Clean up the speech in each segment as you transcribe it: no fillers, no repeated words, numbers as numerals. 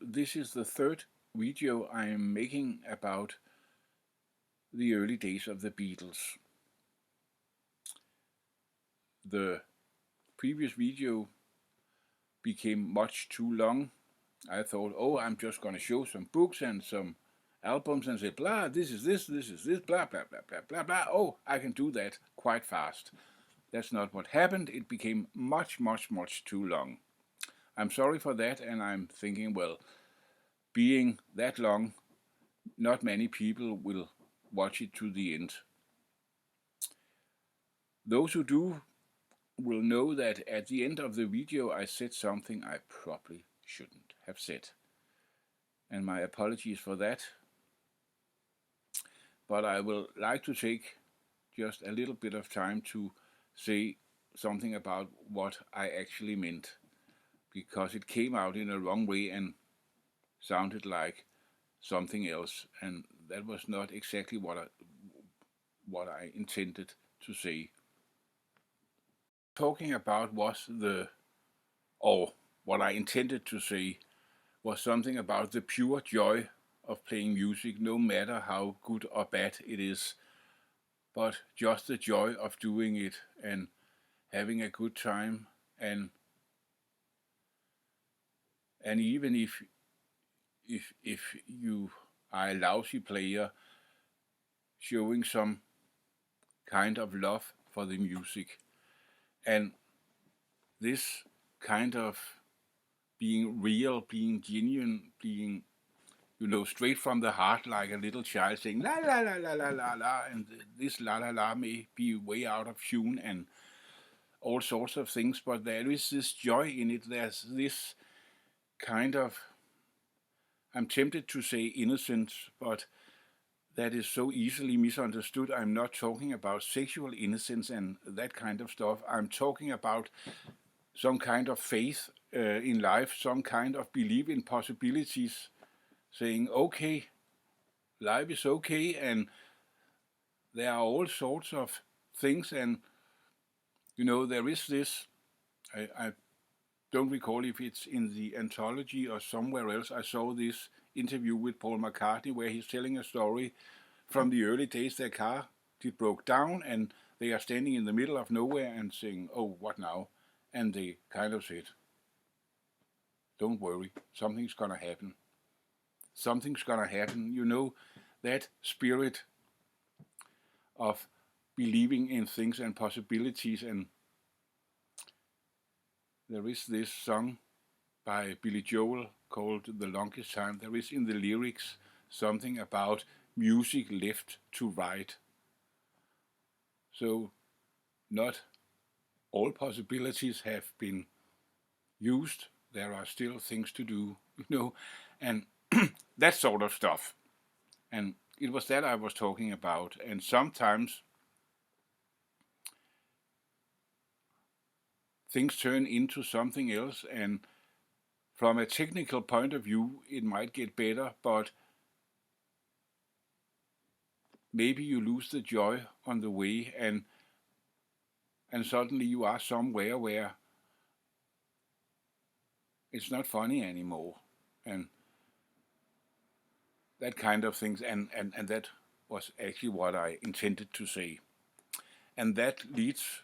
This is the third video I am making about the early days of the Beatles. The previous video became much too long. I thought, oh, I'm just going to show some books and some albums and say, blah, this is this, blah, blah, blah, blah, blah, blah. Oh, I can do that quite fast. That's not what happened. It became much, much, much too long. I'm sorry for that, and I'm thinking, well, being that long, not many people will watch it to the end. Those who do will know that at the end of the video I said something I probably shouldn't have said. And my apologies for that. But I will like to take just a little bit of time to say something about what I actually meant, because it came out in a wrong way and sounded like something else, and that was not exactly what I intended to say. Talking about what I intended to say was something about the pure joy of playing music, no matter how good or bad it is, but just the joy of doing it and having a good time, and even if you are a lousy player, showing some kind of love for the music. And this kind of being real, being genuine, being, straight from the heart, like a little child saying la la la la la la la, and this la la la may be way out of tune and all sorts of things, but there is this joy in it. There's this kind of, I'm tempted to say innocence, but that is so easily misunderstood. I'm not talking about sexual innocence and that kind of stuff. I'm talking about some kind of faith in life, some kind of belief in possibilities, saying, okay, life is okay, and there are all sorts of things, and there is this, I don't recall if it's in the anthology or somewhere else. I saw this interview with Paul McCartney where he's telling a story from the early days. Their car, it broke down, and they are standing in the middle of nowhere and saying, oh, what now? And they kind of said, don't worry, something's gonna happen. Something's gonna happen. That spirit of believing in things and possibilities. And there is this song by Billy Joel called The Longest Time. There is in the lyrics something about music left to right. So not all possibilities have been used. There are still things to do, and that sort of stuff. And it was that I was talking about. And sometimes things turn into something else, and from a technical point of view, it might get better, but maybe you lose the joy on the way, and suddenly you are somewhere where it's not funny anymore, and that kind of things, and that was actually what I intended to say. And that leads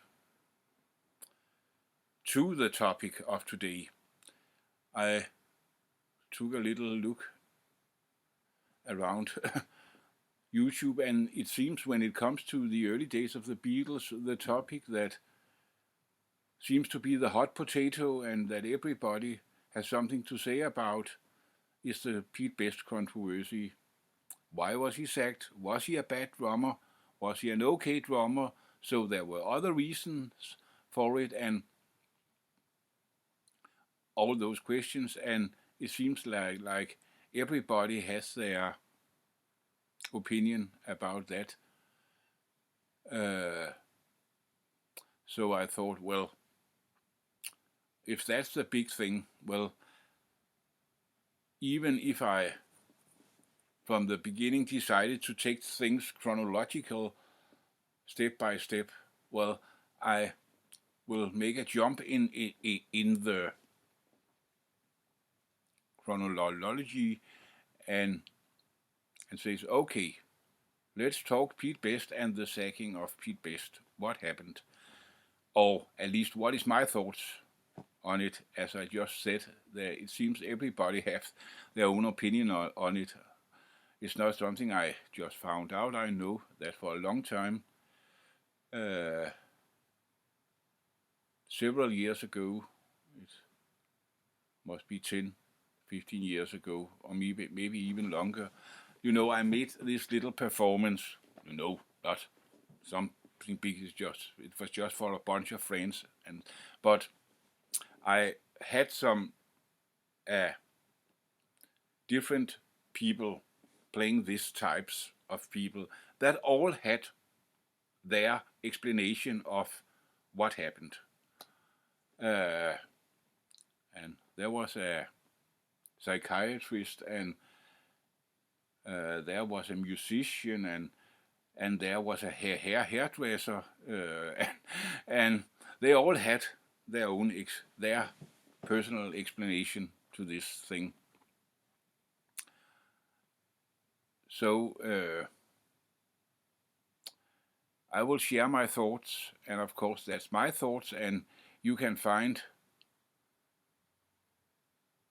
to the topic of today. I took a little look around YouTube, and it seems when it comes to the early days of the Beatles, the topic that seems to be the hot potato and that everybody has something to say about is the Pete Best controversy. Why was he sacked? Was he a bad drummer? Was he an okay drummer? So there were other reasons for it, and all those questions, and it seems like everybody has their opinion about that. So I thought, well, if that's the big thing, well, even if I from the beginning decided to take things chronological, step by step, well, I will make a jump in the chronology and says, okay, let's talk Pete Best and the sacking of Pete Best. What happened? Or at least what is my thoughts on it? As I just said, it seems everybody has their own opinion on it. It's not something I just found out. I know that for a long time, several years ago, it must be 10, 15 years ago, or maybe even longer, I made this little performance, not something big. It was just for a bunch of friends, but I had some different people playing these types of people that all had their explanation of what happened. And there was a psychiatrist, and there was a musician, and there was a hairdresser, and they all had their personal explanation to this thing. So I will share my thoughts, and of course that's my thoughts, and you can find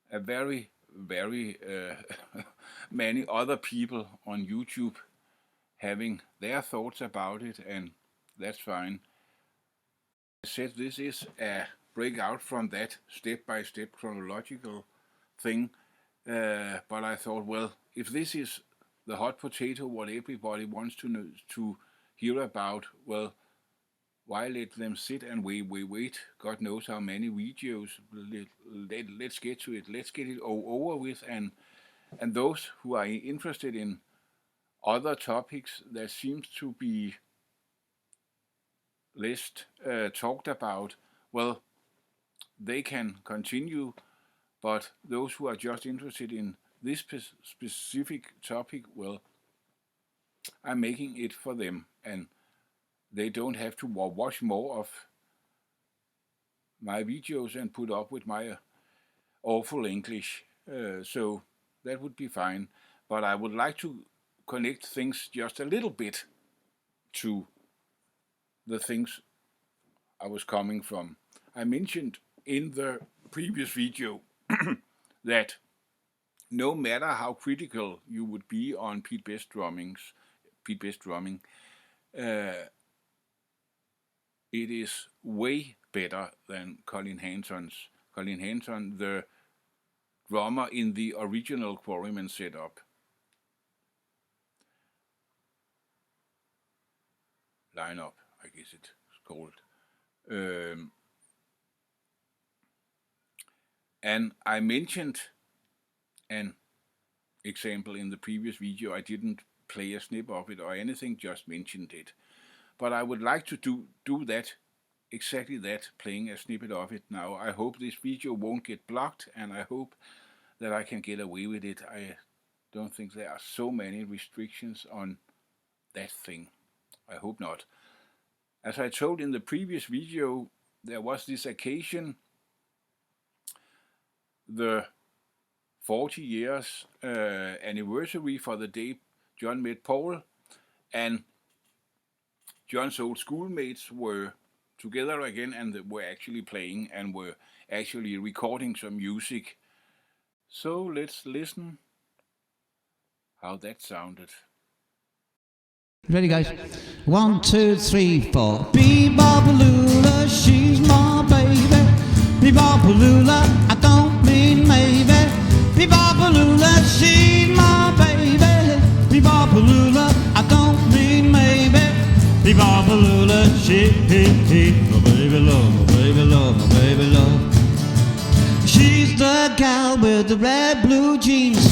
a very, very many other people on YouTube having their thoughts about it, and that's fine. I said this is a breakout from that step-by-step chronological thing, but I thought, well, if this is the hot potato, what everybody wants to hear about, well, why let them sit and wait? God knows how many videos. Let's get to it. Let's get it over with. And those who are interested in other topics that seems to be less talked about, well, they can continue. But those who are just interested in this specific topic, well, I'm making it for them, and they don't have to watch more of my videos and put up with my awful English. So that would be fine. But I would like to connect things just a little bit to the things I was coming from. I mentioned in the previous video that no matter how critical you would be on Pete Best drumming, it is way better than Colin Hanson's. Colin Hanson, the drummer in the original Quarrymen setup. Lineup, I guess it's called. And I mentioned an example in the previous video. I didn't play a snip of it or anything, just mentioned it. But I would like to do that, exactly that, playing a snippet of it now. I hope this video won't get blocked, and I hope that I can get away with it. I don't think there are so many restrictions on that thing. I hope not. As I told in the previous video, there was this occasion, the 40 years anniversary for the day John met Paul, and John's old schoolmates were together again, and they were actually playing and were actually recording some music. So let's listen how that sounded. Ready, guys? 1, 2, 3, 4. Bebop-a-lula, she's my baby. Bebop-a-lula, I don't mean maybe. Bebop-a-lula, she's my baby. Bebop-a-lula, I don't mean maybe. Bebop-a-lula, she, my baby love, my baby love, my baby love. She's the gal with the red blue jeans.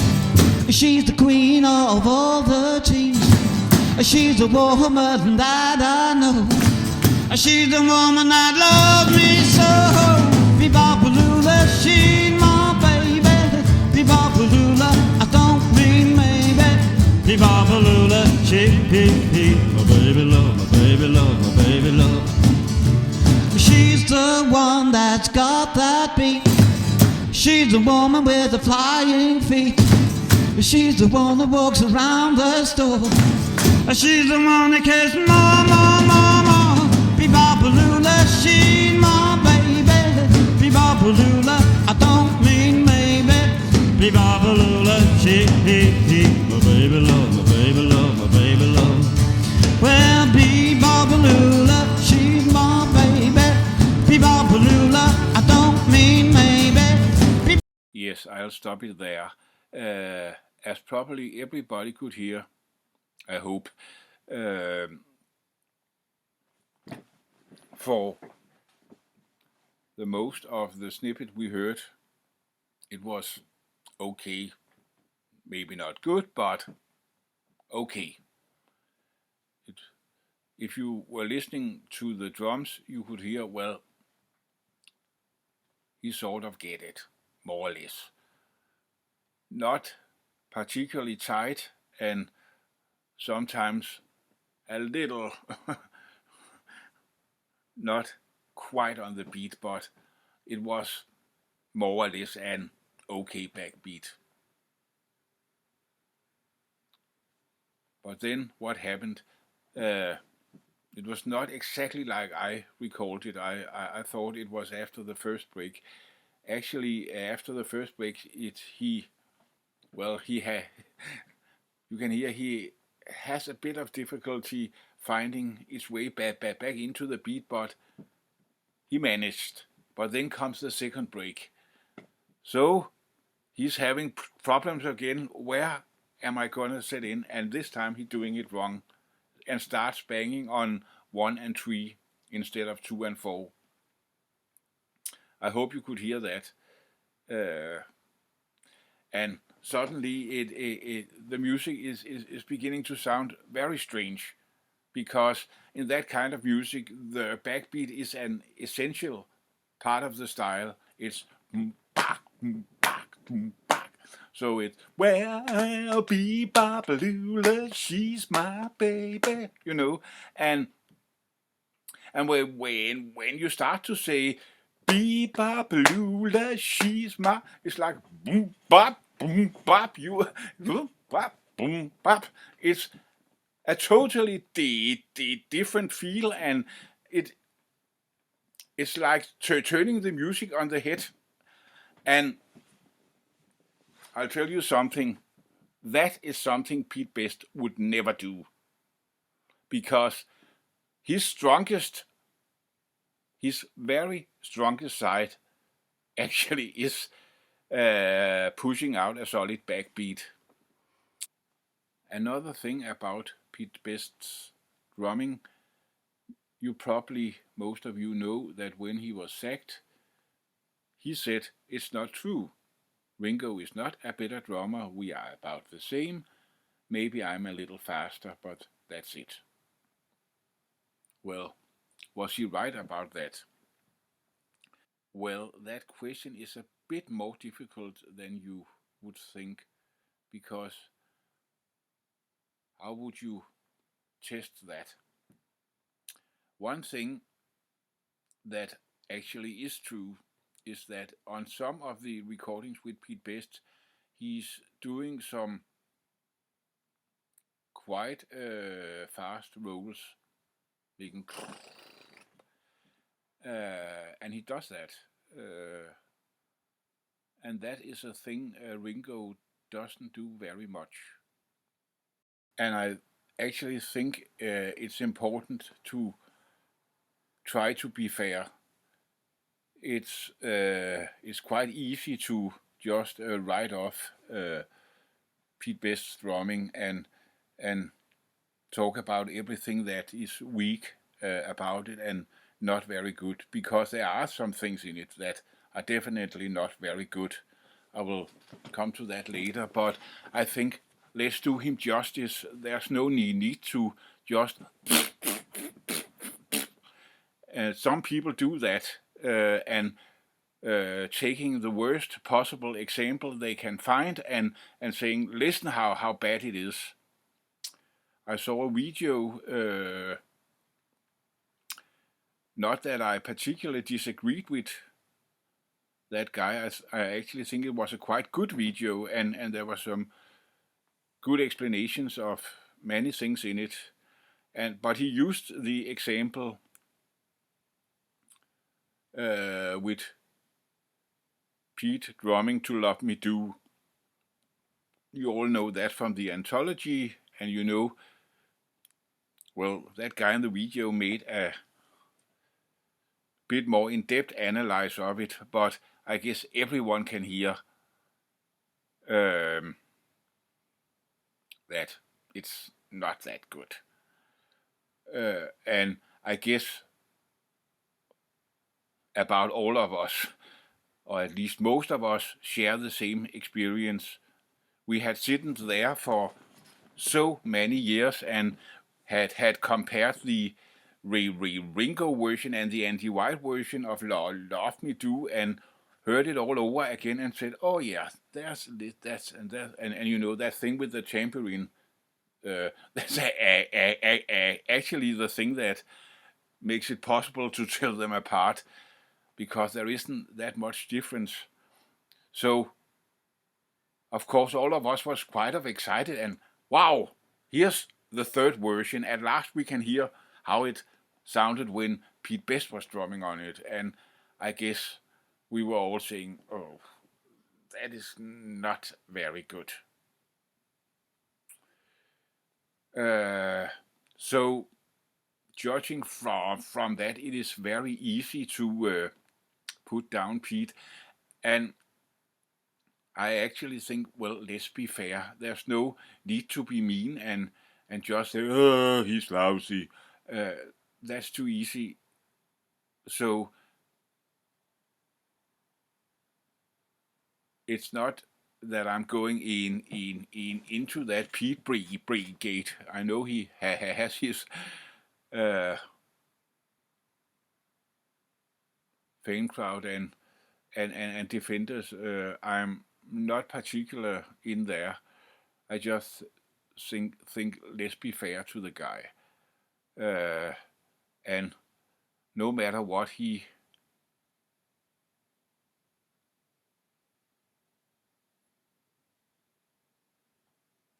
She's the queen of all the teens. She's the woman that I know. She's the woman that loves me so. Bebop-a-lula, she's my baby. Bebop-a-lula, I don't mean maybe. Bebop-a-lula, she, my baby love, my baby love, my baby love. She's the one that's got that beat. She's the woman with the flying feet. She's the one that walks around the store. She's the one that cares more, more, more, more. Be-bop-a-lula, she's my baby. Be-bop-a-lula, I don't mean maybe. Be-bop-a-lula, she, my baby love, my baby love, my baby love. Well, be-bop-a-lula, she's my baby. Be-bop-a-lula, I don't mean maybe. Yes, I'll stop it there. As probably everybody could hear, I hope, for the most of the snippet we heard, it was okay. Maybe not good, but okay. If you were listening to the drums, you could hear, well, he sort of get it, more or less. Not particularly tight, and sometimes a little not quite on the beat, but it was more or less an okay backbeat. But then what happened? It was not exactly like I recalled it. I thought it was after the first break. Actually, after the first break, he had. You can hear he has a bit of difficulty finding his way back into the beat, but he managed. But then comes the second break. So he's having problems again. Where am I gonna set in? And this time he's doing it wrong and starts banging on 1 and 3 instead of 2 and 4. I hope you could hear that. And suddenly the music is beginning to sound very strange, because in that kind of music the backbeat is an essential part of the style. It's so it's, well, be-bop-a-lula, she's my baby, and when you start to say be-bop-a-lula, she's my, it's like boom bop, you boom bop. It's a totally different feel, and it's like turning the music on the head. And I'll tell you something, that is something Pete Best would never do, because his very strongest side actually is pushing out a solid backbeat. Another thing about Pete Best's drumming, most of you know that when he was sacked, he said, it's not true. Ringo is not a better drummer, we are about the same. Maybe I'm a little faster, but that's it. Well, was he right about that? Well, that question is a bit more difficult than you would think, because how would you test that? One thing that actually is true is that on some of the recordings with Pete Best, he's doing some quite fast rolls, and he does that, and that is a thing Ringo doesn't do very much. And I actually think it's important to try to be fair. It's quite easy to just write off Pete Best's drumming and talk about everything that is weak about it and not very good, because there are some things in it that are definitely not very good. I will come to that later, but I think let's do him justice. There's no need to just some people do that, and taking the worst possible example they can find and saying, listen how bad it is. I saw a video, not that I particularly disagreed with that guy. I actually think it was a quite good video, and there were some good explanations of many things in it. But he used the example with Pete drumming to Love Me Do. You all know that from the anthology, and you know, well, that guy in the video made a bit more in-depth analysis of it, but I guess everyone can hear that it's not that good. And I guess about all of us, or at least most of us, share the same experience. We had sitting there for so many years and had compared the Ringo version and the Andy White version of Love Me Do, and heard it all over again and said, oh yeah, there's that's and that, and you know, that thing with the tambourine, that's actually the thing that makes it possible to tell them apart, because there isn't that much difference. So of course all of us was quite excited, and wow, here's the third version. At last we can hear how it sounded when Pete Best was drumming on it. And I guess we were all saying, oh, that is not very good. So judging from that, it is very easy to put down Pete. And I actually think, well, let's be fair. There's no need to be mean and just say, oh, he's lousy. That's too easy. So it's not that I'm going into that Pete brigade. I know he has his fan crowd and defenders. I'm not particular in there. I just think let's be fair to the guy. And no matter what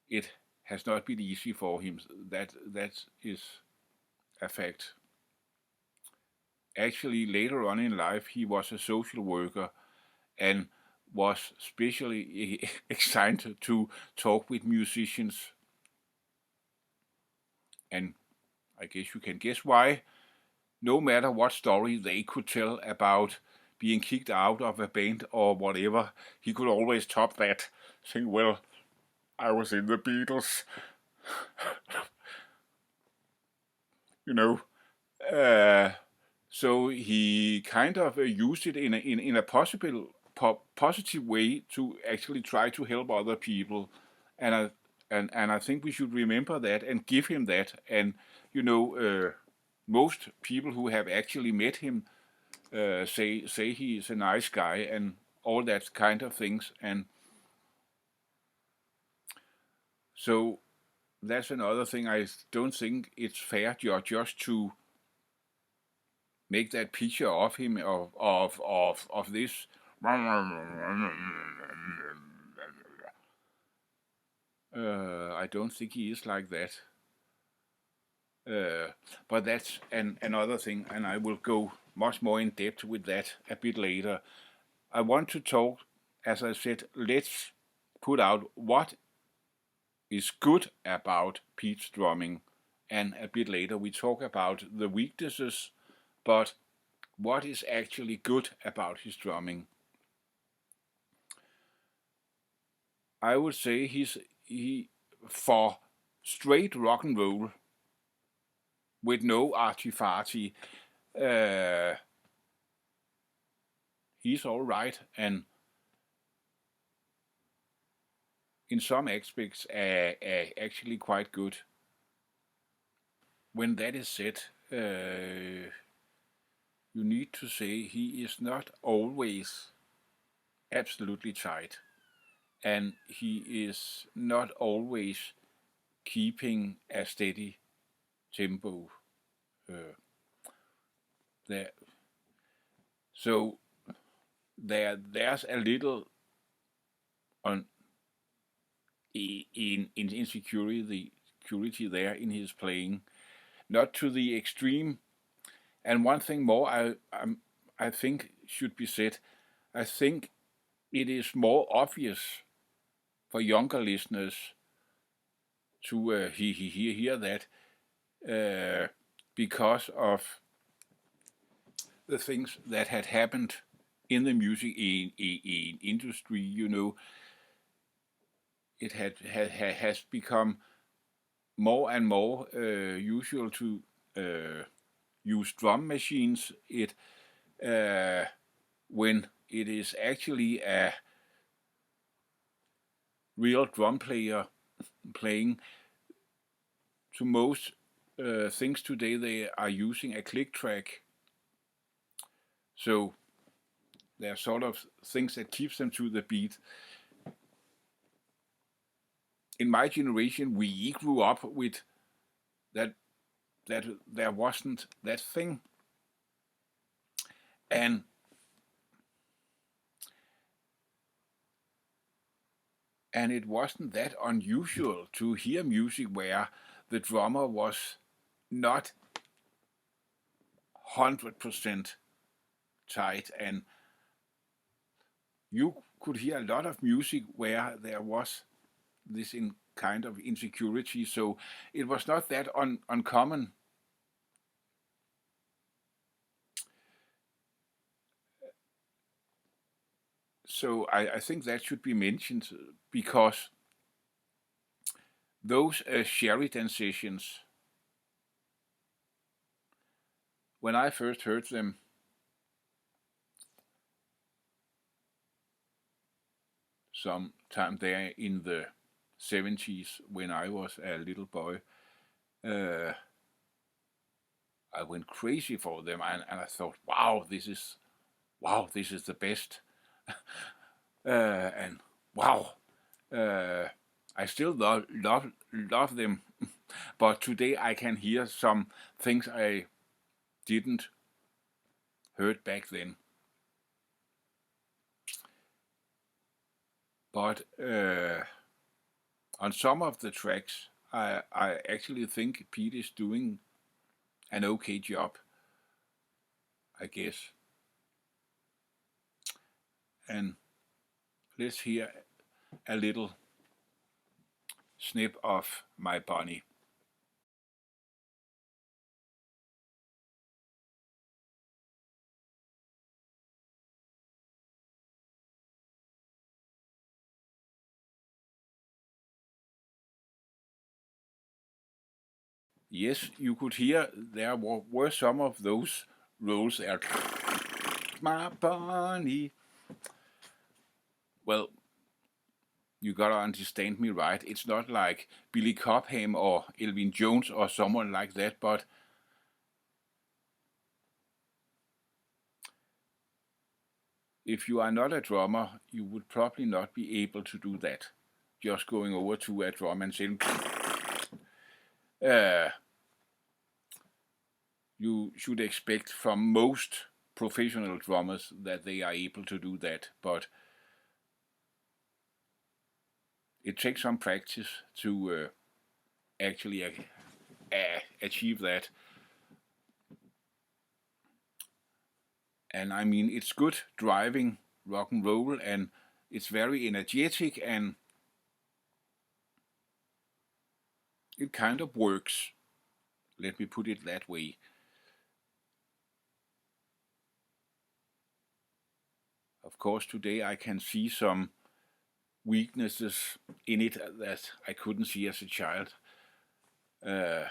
it has not been easy for him. That is a fact. Actually, later on in life, he was a social worker and was specially assigned to talk with musicians. And I guess you can guess why. No matter what story they could tell about being kicked out of a band or whatever, he could always top that, saying, well, I was in the Beatles. You know. So he kind of used it in a positive way to actually try to help other people. And I think we should remember that and give him that. And, you know, most people who have actually met him say he is a nice guy and all that kind of things. And so that's another thing. I don't think it's fair just to make that picture of him of this. I don't think he is like that. But that's another thing, and I will go much more in depth with that a bit later. I want to talk, as I said, let's put out what is good about Pete's drumming, and a bit later we talk about the weaknesses, but what is actually good about his drumming. I would say he for straight rock and roll with no arty-farty, he's all right, and in some aspects actually quite good. When that is said, you need to say he is not always absolutely tight, and he is not always keeping a steady tempo. There. So there's a little on in insecurity security there in his playing, not to the extreme. And one thing more I think should be said. I think it is more obvious for younger listeners to hear that because of the things that had happened in the music in industry. You know, it has become more and more usual to use drum machines. When it is actually a real drum player playing. To most things today, they are using a click track. So there are sort of things that keeps them to the beat. In my generation, we grew up with that there wasn't that thing, and it wasn't that unusual to hear music where the drummer was not 100% tight, and you could hear a lot of music where there was this kind of insecurity. So it was not that uncommon. So I think that should be mentioned because those Sheridan sessions, when I first heard them, sometime there in the 70s when I was a little boy, I went crazy for them, and I thought, wow, this is the best. And wow, I still love them, but today I can hear some things I didn't heard back then. But on some of the tracks, I actually think Pete is doing an okay job, I guess. And let's hear a little snip of My Bunny. Yes, you could hear there were some of those rolls there. My bunny. Well, you gotta understand me right. It's not like Billy Cobham or Elvin Jones or someone like that, but if you are not a drummer, you would probably not be able to do that. Just going over to a drum and saying, you should expect from most professional drummers that they are able to do that, but it takes some practice to actually achieve that. And I mean, it's good driving rock and roll, and it's very energetic, and it kind of works. Let me put it that way. Of course, today I can see some weaknesses in it that I couldn't see as a child. I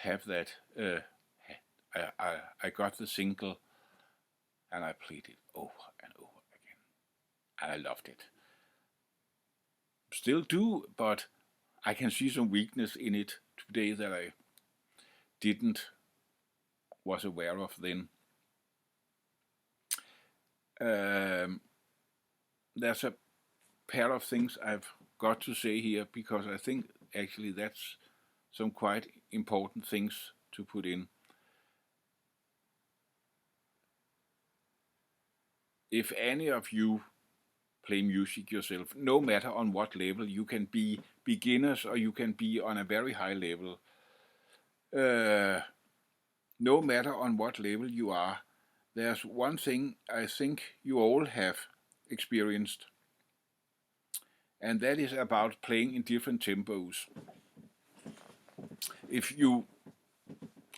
have that. I got the single and I played it over and over again, and I loved it. Still do, but I can see some weakness in it today that I didn't was aware of then. There's a pair of things I've got to say here because I think actually that's some quite important things to put in. if any of you play music yourself, no matter on what level, you can be beginners or you can be on a very high level. No matter on what level you are, there's one thing I think you all have experienced, and that is about playing in different tempos. If you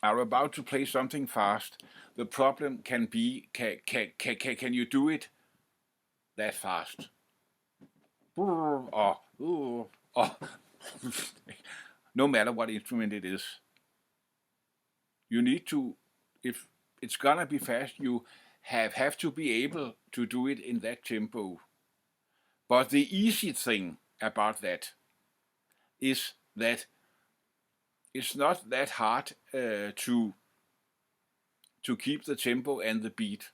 are about to play something fast, the problem can be, can you do it that fast? Or no matter what instrument it is, you need to, if it's gonna be fast, you have to be able to do it in that tempo. But the easy thing about that is that it's not that hard to keep the tempo and the beat.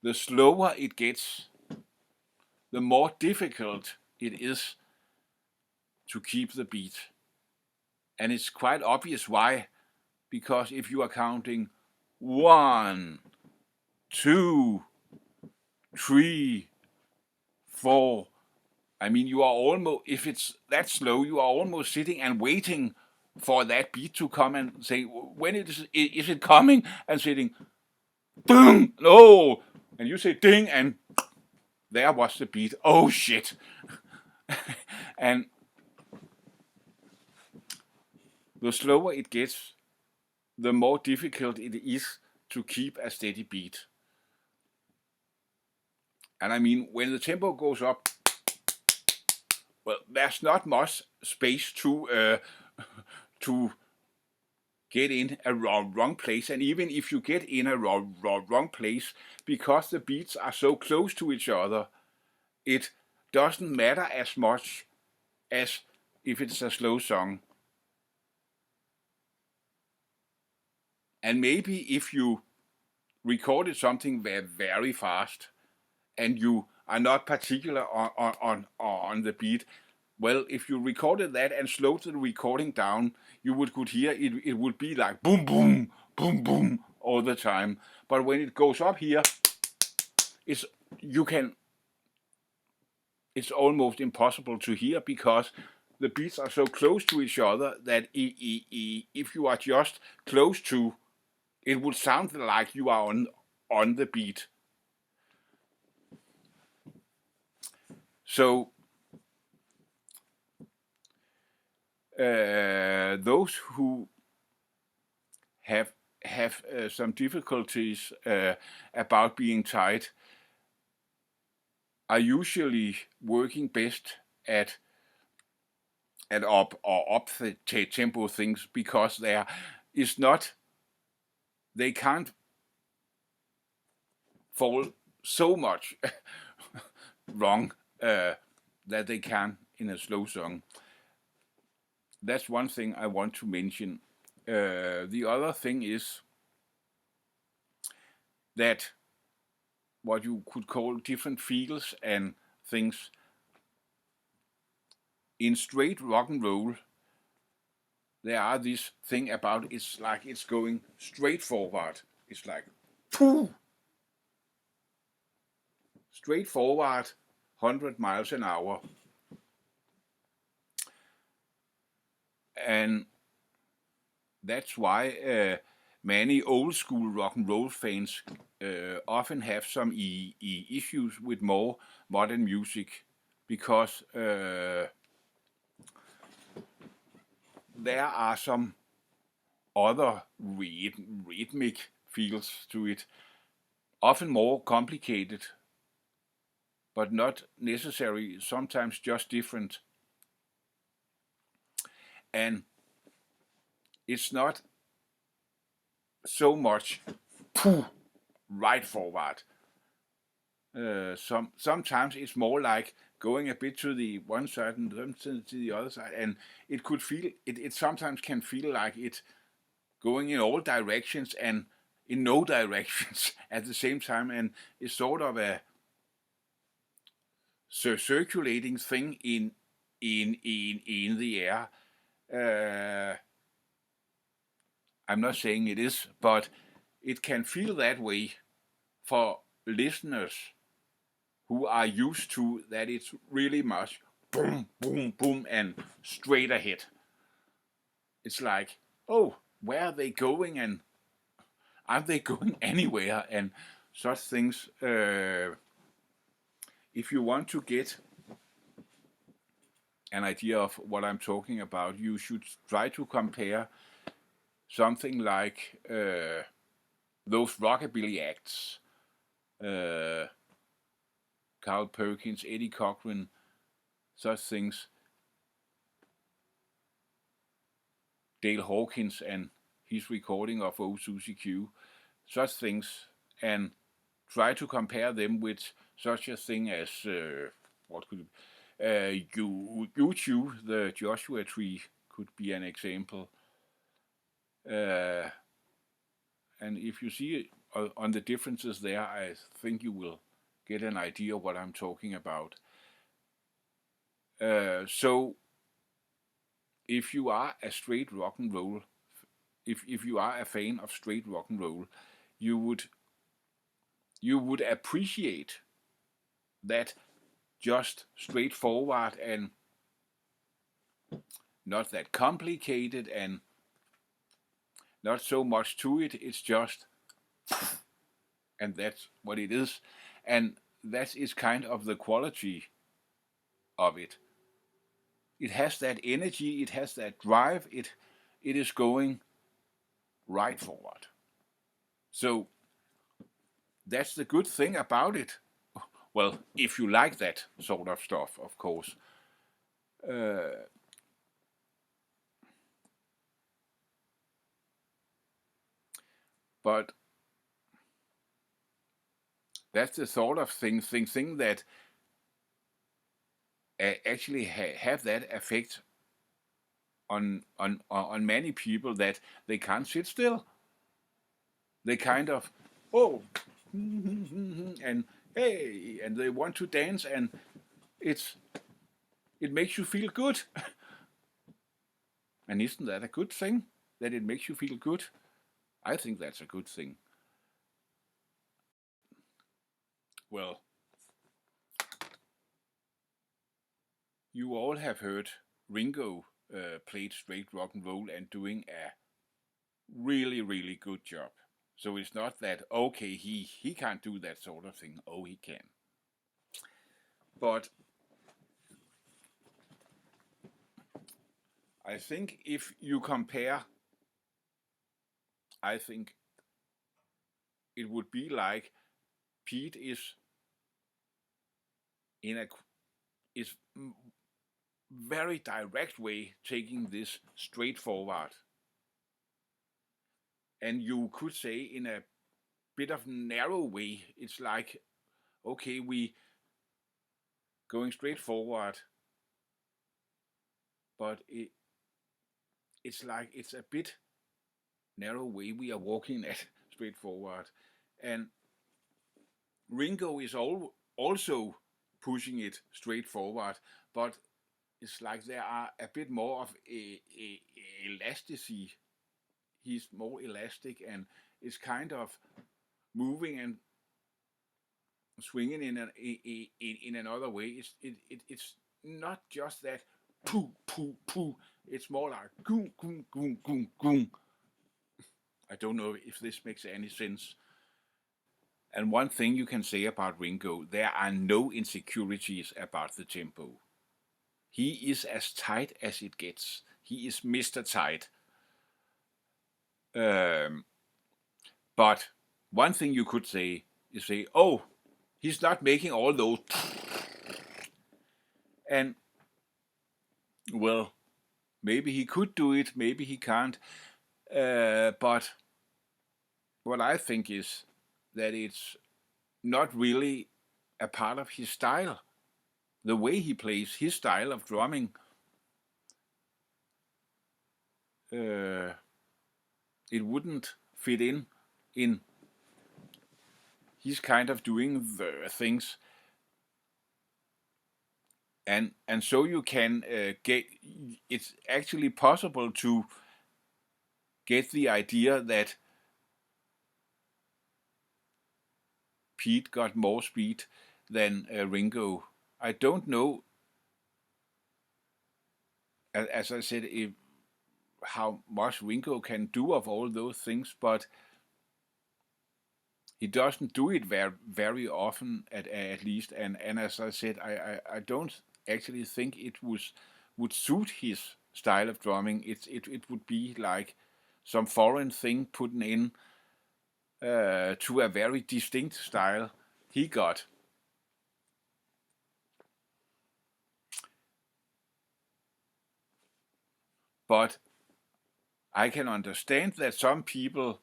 The slower it gets, the more difficult it is to keep the beat. And it's quite obvious why, because if you are counting 1, 2, 3, 4, I mean, you are almost, if it's that slow, you are almost sitting and waiting for that beat to come and say, when is it coming? And sitting, boom, no, and you say ding, and there was the beat. Oh shit! And the slower it gets, the more difficult it is to keep a steady beat. And I mean, when the tempo goes up, well, there's not much space to get in a wrong place. And even if you get in a wrong place, because the beats are so close to each other, it doesn't matter as much as if it's a slow song. And maybe if you recorded something very fast and you are not particular on the beat, well, if you recorded that and slowed the recording down, you could hear it would be like boom, boom, boom, boom all the time. But when it goes up here, it's almost impossible to hear, because the beats are so close to each other that if you are just close to, it would sound like you are on the beat. So those who have some difficulties about being tight are usually working best at up the tempo things, because they can't fall so much wrong that they can in a slow song. That's one thing I want to mention. The other thing is that what you could call different feels and things. In straight rock and roll, there are this thing about it's like it's going straight forward. It's like pooh, straight forward, 100 miles an hour. And that's why many old school rock and roll fans often have some issues with more modern music, because there are some other rhythmic feels to it, often more complicated, but not necessary, sometimes just different. And it's not so much right forward. Sometimes it's more like going a bit to the one side and then to the other side, and it sometimes can feel like it's going in all directions and in no directions at the same time, and it's sort of a circulating thing in the air. I'm not saying it is, but it can feel that way for listeners who are used to that it's really much boom, boom, boom, and straight ahead. It's like, oh, where are they going, and aren't they going anywhere, and such things. If you want to get an idea of what I'm talking about, you should try to compare something like those rockabilly acts, Carl Perkins, Eddie Cochran, such things, Dale Hawkins and his recording of Oh Susie Q, such things, and try to compare them with such a thing as what could U2, the Joshua Tree could be an example. And if you see on the differences there, I think you will get an idea of what I'm talking about. So if you are a straight rock and roll, if you are a fan of straight rock and roll, you would appreciate that just straightforward and not that complicated and not so much to it. It's just, and that's what it is, and that is kind of the quality of it. It has that energy, it has that drive, it is going right forward. So that's the good thing about it. Well, if you like that sort of stuff, of course. But that's the sort of thing that actually have that effect on many people, that they can't sit still. They kind of, oh, and hey, and they want to dance, and it makes you feel good. And isn't that a good thing, that it makes you feel good? I think that's a good thing. Well, you all have heard Ringo played straight rock and roll and doing a really, really good job. So it's not that, okay, he can't do that sort of thing. Oh, he can. But I think if you compare, I think it would be like Pete is very direct way taking this straightforward. And you could say in a bit of narrow way, it's like, okay, we going straight forward, but it's like it's a bit narrow way we are walking at straight forward. And Ringo is also pushing it straight forward, but it's like there are a bit more of elasticity. He's more elastic, and it's kind of moving and swinging in another way. It's not just that poo poo poo. It's more like goom goom goom goom goom. I don't know if this makes any sense. And one thing you can say about Ringo, there are no insecurities about the tempo. He is as tight as it gets. He is Mr. Tight. But one thing you could say is say, oh, he's not making all those. And, well, maybe he could do it, maybe he can't. But what I think is that it's not really a part of his style. The way he plays, his style of drumming, it wouldn't fit in he's kind of doing the things. And so you can get, it's actually possible to get the idea that Pete got more speed than Ringo. I don't know, as I said, how much Ringo can do of all those things, but he doesn't do it very often, at least. And as I said, I don't actually think it would suit his style of drumming. It would be like some foreign thing put in to a very distinct style he got. But I can understand that some people,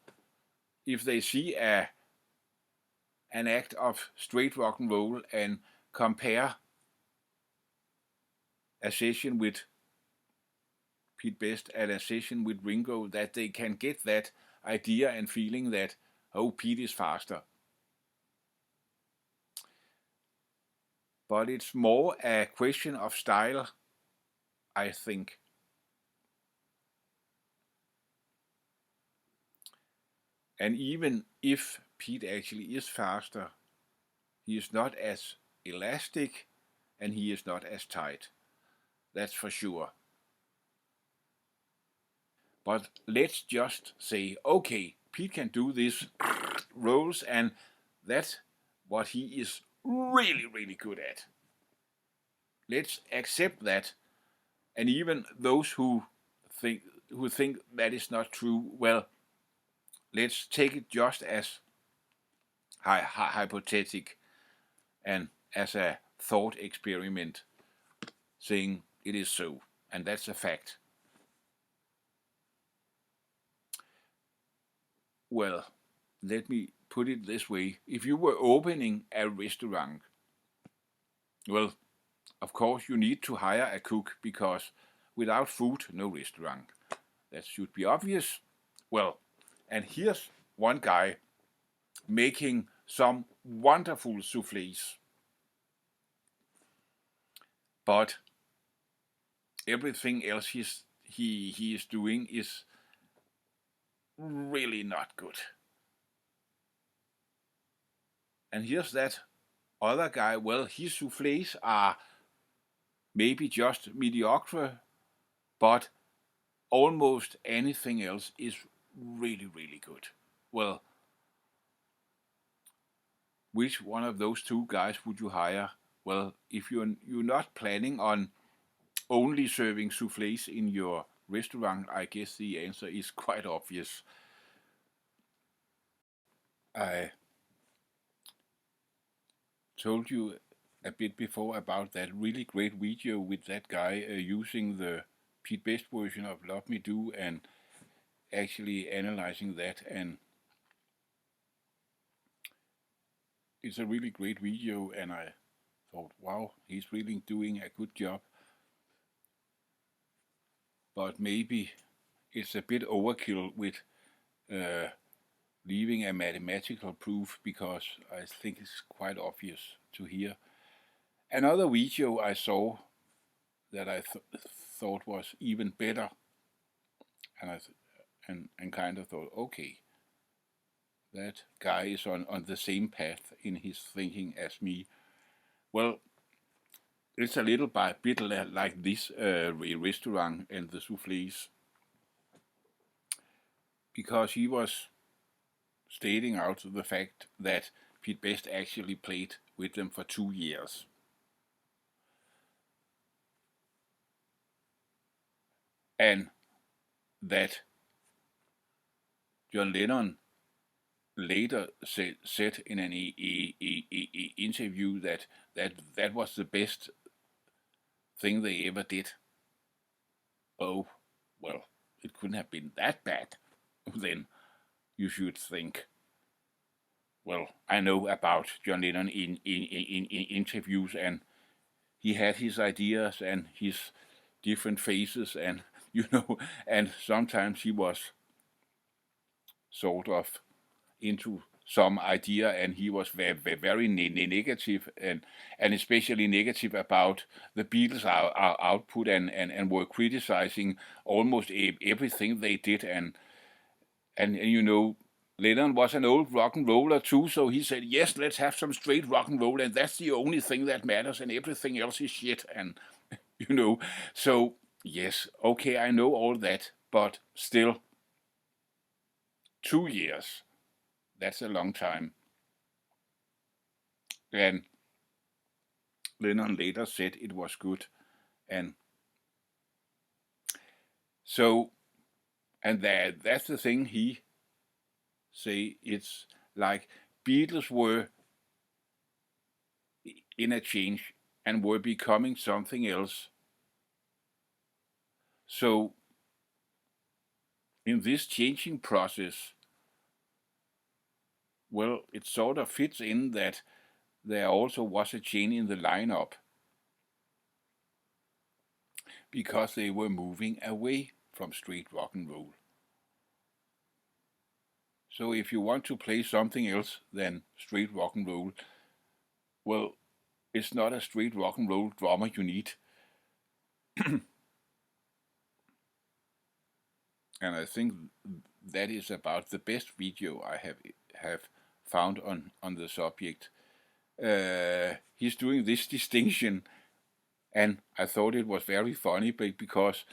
if they see an act of straight rock and roll and compare a session with Pete Best and a session with Ringo, that they can get that idea and feeling that, oh, Pete is faster. But it's more a question of style, I think. And even if Pete actually is faster, he is not as elastic and he is not as tight. That's for sure. But let's just say, okay, Pete can do these rolls, and that's what he is really, really good at. Let's accept that. And even those who think that is not true, well, let's take it just as hypothetical and as a thought experiment, saying it is so, and that's a fact. Well, let me put it this way. If you were opening a restaurant, well, of course you need to hire a cook, because without food, no restaurant. That should be obvious. Well, and here's one guy making some wonderful soufflés. But everything else he is doing is really not good. And here's that other guy. Well, his soufflés are maybe just mediocre, but almost anything else is really, really good. Well, which one of those two guys would you hire? Well, if you're not planning on only serving soufflés in your restaurant, I guess the answer is quite obvious. I told you a bit before about that really great video with that guy using the Pete Best version of Love Me Do and actually analyzing that, and it's a really great video, and I thought, wow, he's really doing a good job. But maybe it's a bit overkill with leaving a mathematical proof, because I think it's quite obvious to hear. Another video I saw that I thought was even better, and kind of thought, okay, that guy is on the same path in his thinking as me. Well, it's a little bit like this restaurant and the soufflés, because he was stating out the fact that Pete Best actually played with them for 2 years. And that John Lennon later said in an interview that was the best thing they ever did. Oh, well, it couldn't have been that bad, then, you should think. Well, I know about John Lennon in interviews, and he had his ideas and his different phases, and and sometimes he was sort of into some idea, and he was very negative, and especially negative about the Beatles' output, and were criticizing almost everything they did, and Lennon was an old rock and roller too, so he said, yes, let's have some straight rock and roll, and that's the only thing that matters, and everything else is shit, and, so, yes, okay, I know all that, but still, 2 years, that's a long time. And Lennon later said it was good, and so, and that's the thing he say, it's like Beatles were in a change and were becoming something else. So in this changing process, well, it sort of fits in that there also was a change in the lineup because they were moving away from straight rock and roll. So if you want to play something else than straight rock and roll, well, it's not a straight rock and roll drummer you need. And I think that is about the best video I have found on the subject. He's doing this distinction, and I thought it was very funny because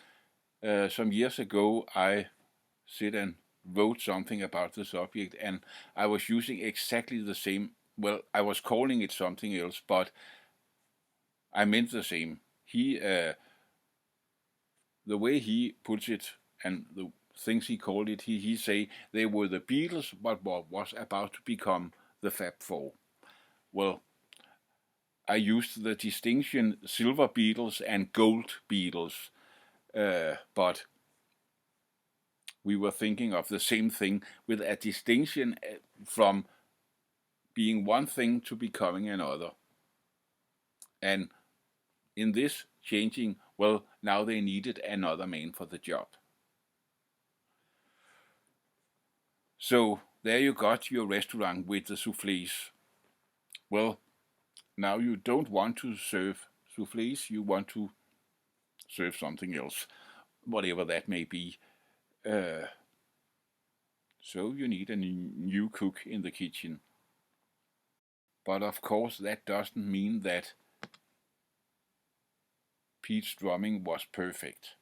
some years ago I sit and wrote something about the subject, and I was using exactly the same. Well, I was calling it something else, but I meant the same. The way he puts it and the things he called it, he say they were the Beatles, but what was about to become the Fab Four. Well, I used the distinction silver Beatles and gold Beatles, but we were thinking of the same thing with a distinction from being one thing to becoming another. And in this changing, well, now they needed another man for the job. So there you got your restaurant with the soufflés. Well, now you don't want to serve soufflés, you want to serve something else, whatever that may be. So you need a new cook in the kitchen. But of course that doesn't mean that Pete's drumming was perfect.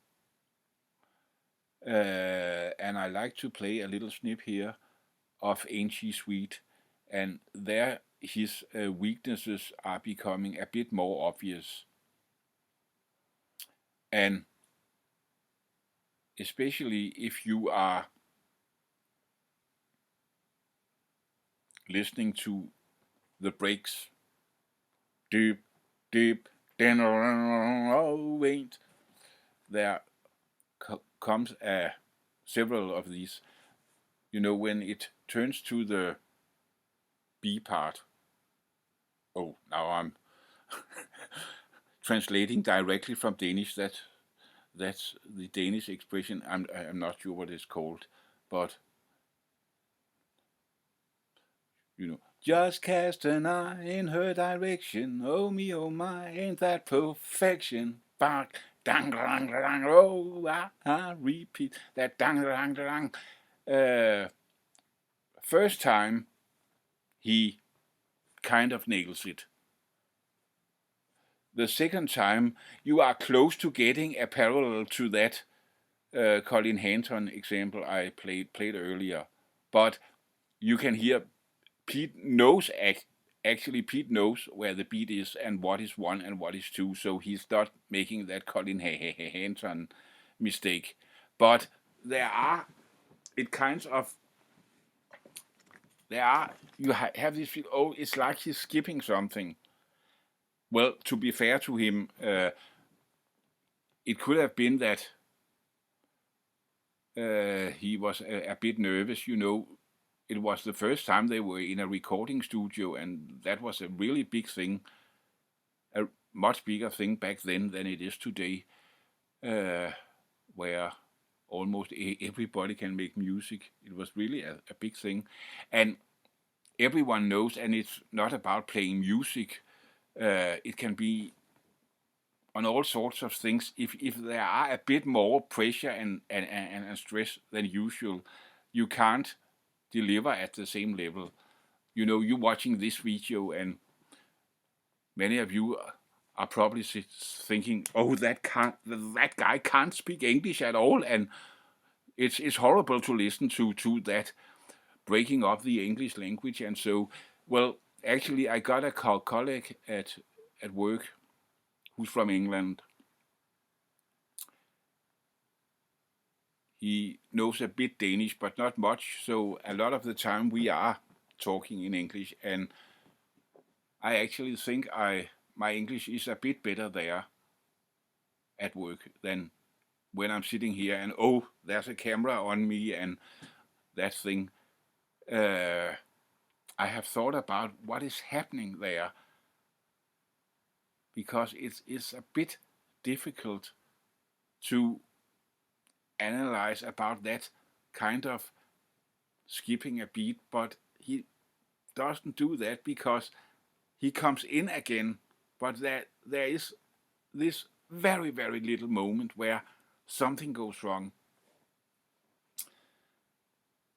And I like to play a little snip here of Ain't She Sweet, and there his weaknesses are becoming a bit more obvious. And especially if you are listening to the breaks, deep, deep, then oh wait, there comes several of these. When it turns to the B part. Oh, now I'm translating directly from Danish. That's the Danish expression. I'm not sure what it's called, but just cast an eye in her direction. Oh me, oh my, ain't that perfection? Bark, dang, dang, dang. Oh, I repeat that dang, dang, dang. First time, he kind of nails it. The second time, you are close to getting a parallel to that Colin Hanton example I played earlier. But you can hear Pete knows Pete knows where the beat is and what is 1 and what is 2, so he's not making that Colin Hanton mistake. But you have this feel, oh, it's like he's skipping something. Well, to be fair to him, it could have been that he was a bit nervous, It was the first time they were in a recording studio, and that was a really big thing, a much bigger thing back then than it is today, where almost everybody can make music. It was really a big thing, and everyone knows, and it's not about playing music. It can be on all sorts of things. If there are a bit more pressure and stress than usual, you can't deliver at the same level. You know, you watching this video, and many of you are probably thinking, "Oh, that guy can't speak English at all," and it's horrible to listen to that breaking up the English language. And so, well, actually, I got a colleague at work who's from England. He knows a bit Danish, but not much. So a lot of the time we are talking in English, and I actually think my English is a bit better there at work than when I'm sitting here and, oh, there's a camera on me and that thing. I have thought about what is happening there, because it's a bit difficult to analyze about that kind of skipping a beat, but he doesn't do that because he comes in again, but there is this very, very little moment where something goes wrong.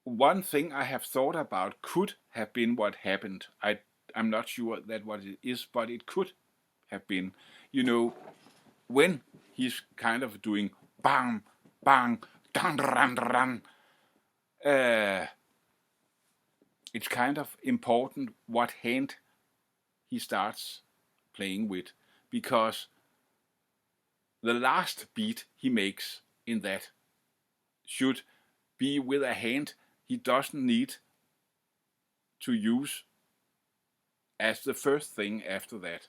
One thing I have thought about could have been what happened. I'm not sure that what it is, but it could have been, you know, when he's kind of doing bang, bang, dun, dun, dun, it's kind of important what hand he starts playing with, because the last beat he makes in that should be with a hand he doesn't need to use as the first thing after that.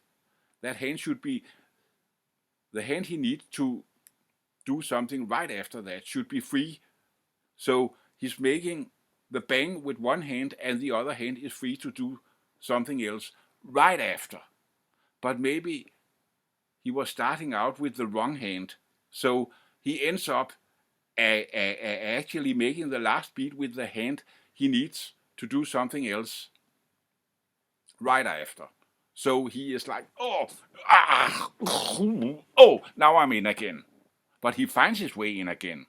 That hand should be the hand he needs to do something right after that, should be free. So he's making the bang with one hand and the other hand is free to do something else right after. But maybe he was starting out with the wrong hand, so he ends up actually making the last beat with the hand he needs to do something else right after. So he is like, oh, now I'm in again. But he finds his way in again.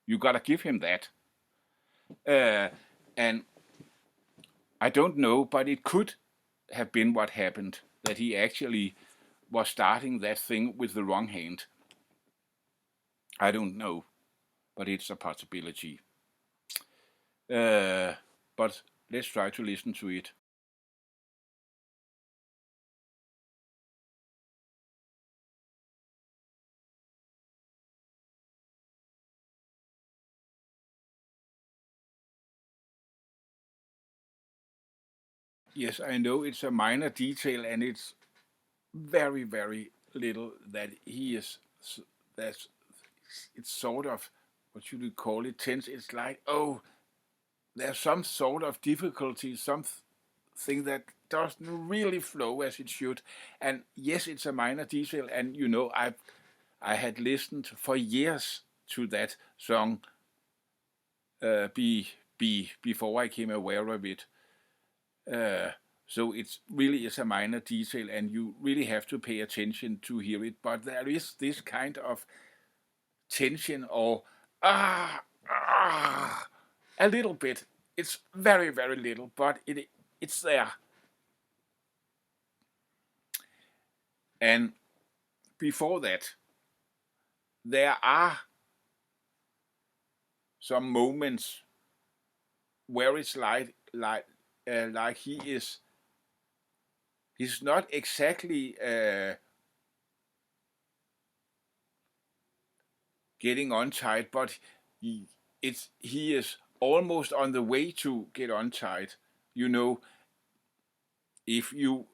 You gotta give him that. And I don't know, but it could have been what happened, that he actually was starting that thing with the wrong hand. I don't know, but it's a possibility. But let's try to listen to it. Yes, I know it's a minor detail, and it's very, very little that he is. That's it's sort of, what should we call it, tense. It's like, oh, there's some sort of difficulty, something that doesn't really flow as it should. And yes, it's a minor detail, and you know, I had listened for years to that song before I came aware of it. So it really is a minor detail, and you really have to pay attention to hear it. But there is this kind of tension, or a little bit. It's very, very little, but it's there. And before that, there are some moments where it's like he's not exactly getting untied, but he is almost on the way to get untied. You know, if you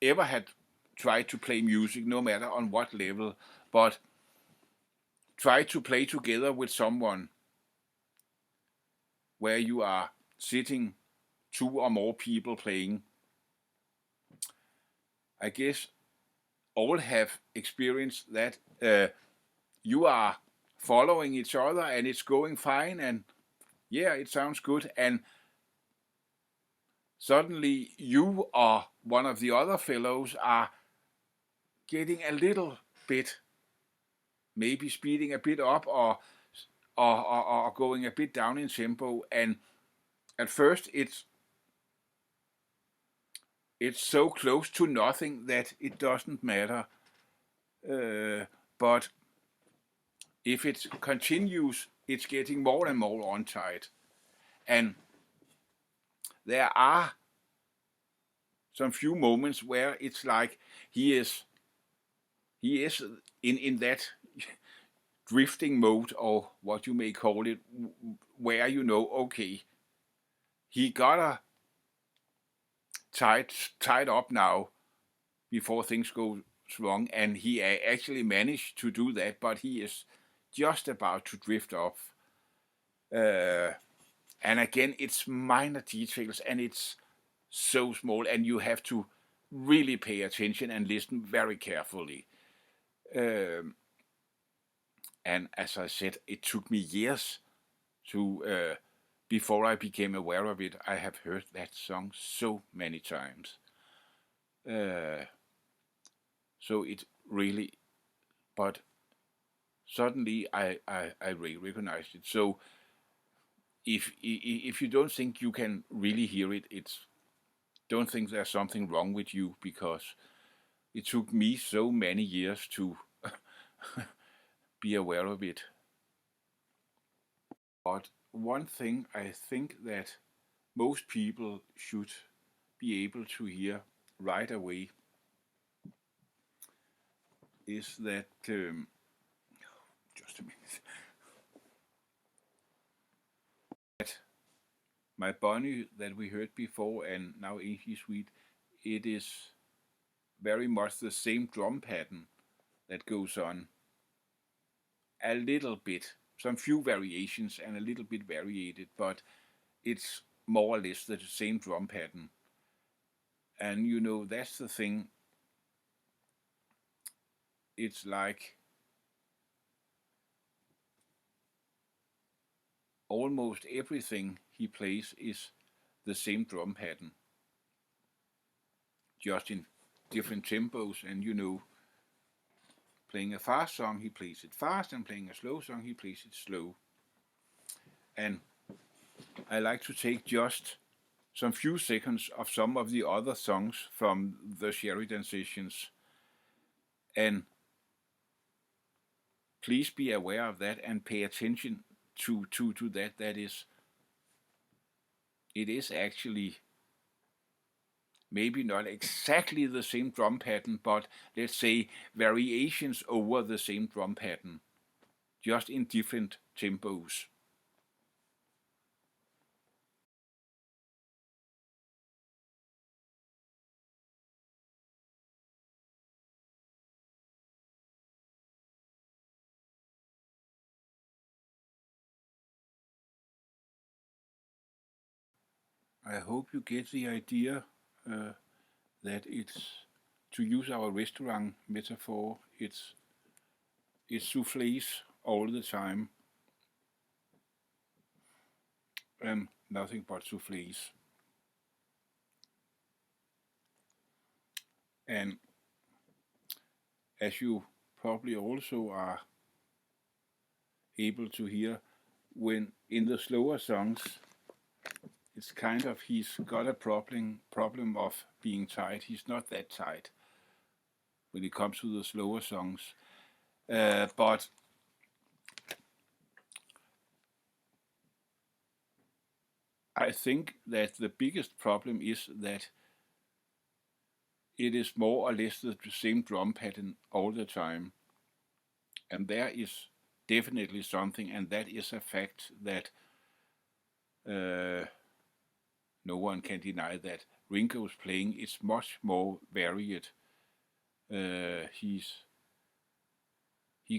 ever had tried to play music, no matter on what level, but try to play together with someone where you are sitting 2 or more people playing, I guess all have experienced that. You are following each other and it's going fine, and yeah, it sounds good, and suddenly you or one of the other fellows are getting a little bit, maybe speeding a bit up, or going a bit down in tempo, and at first it's so close to nothing that it doesn't matter. But if it continues, it's getting more and more untight. And there are some few moments where it's like he is in that drifting mode, or what you may call it, where okay, he gotta tied up now before things go wrong, and he actually managed to do that, but he is just about to drift off. And again, it's minor details, and it's so small, and you have to really pay attention and listen very carefully. And as I said, it took me years to before I became aware of it. I have heard that song so many times. So it really, but suddenly I recognized it. So if you don't think you can really hear it, don't think there's something wrong with you, because it took me so many years to be aware of it. But one thing I think that most people should be able to hear right away is that just a minute. That my bunny that we heard before and now English Sweet, it is very much the same drum pattern that goes on. A little bit, some few variations and a little bit variated, but it's more or less the same drum pattern. And that's the thing. It's like almost everything he plays is the same drum pattern, just in different tempos. And playing a fast song, he plays it fast, and playing a slow song, he plays it slow. And I like to take just some few seconds of some of the other songs from the Sheridan sessions, and please be aware of that and pay attention to that. That is, it is actually maybe not exactly the same drum pattern, but let's say variations over the same drum pattern, just in different tempos. I hope you get the idea that it's, to use our restaurant metaphor, it's soufflés all the time, and nothing but soufflés. And as you probably also are able to hear, when in the slower songs, it's kind of, he's got a problem of being tight. He's not that tight when it comes to the slower songs. But I think that the biggest problem is that it is more or less the same drum pattern all the time. And there is definitely something, and that is a fact that no one can deny, that Ringo's playing is much more varied. He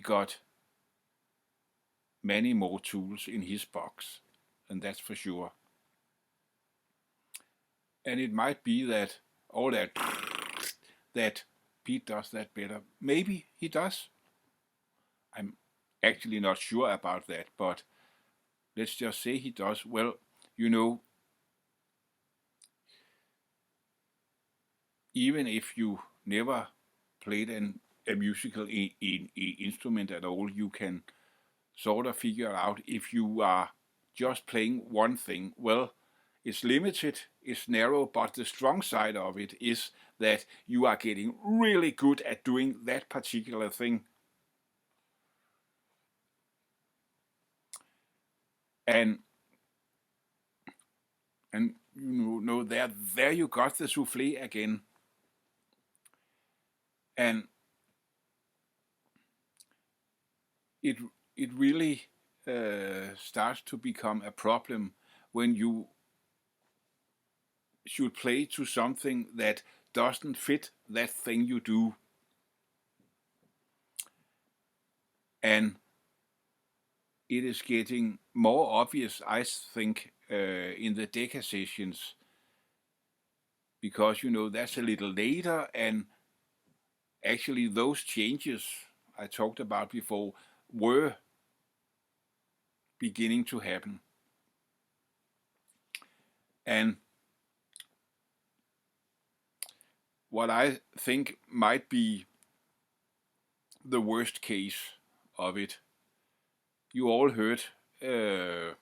got many more tools in his box, and that's for sure. And it might be that all that Pete does that better. Maybe he does. I'm actually not sure about that, but let's just say he does. Well, even if you never played a musical instrument at all, you can sort of figure out, if you are just playing one thing, well, It's limited, it's narrow, but the strong side of it is that you are getting really good at doing that particular thing. And you know there you got the soufflé again. And it really starts to become a problem when you should play to something that doesn't fit that thing you do. And it is getting more obvious, I think, in the Decca sessions, because, you know, that's a little later, and actually those changes I talked about before were beginning to happen. And what I think might be the worst case of it, you all heard the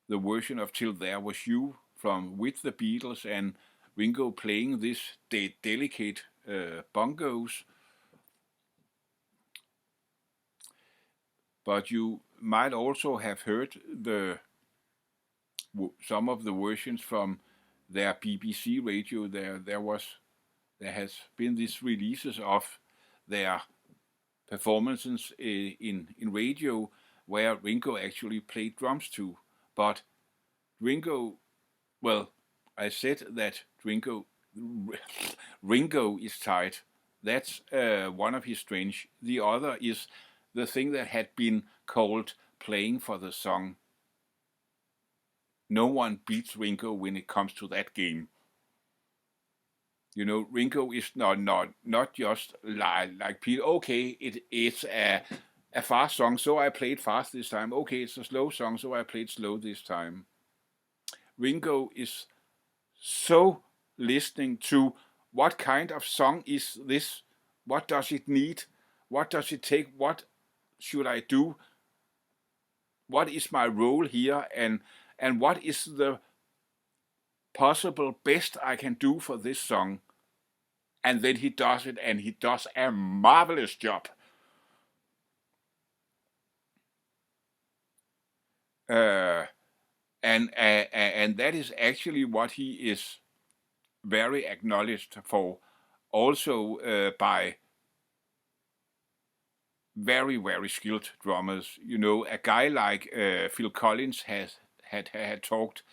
version of Till There Was You from With the Beatles, and Ringo playing this delicate bongos. But you might also have heard some of the versions from their BBC radio. There has been these releases of their performances in radio where Ringo actually played drums too. But Ringo, well, I said that Ringo is tight. That's one of his strengths. The other is the thing that had been called playing for the song. No one beats Ringo when it comes to that game. You know, Ringo is not just like Peter. Okay, it's a fast song, so I played fast this time. Okay, it's a slow song, so I played slow this time. Ringo is so listening to what kind of song is this? What does it need? What does it take? What should I do? What is my role here? And what is the possible best I can do for this song? And then he does it, and he does a marvelous job. And that is actually what he is very acknowledged for, also by very, very skilled drummers. You know, a guy like Phil Collins had talked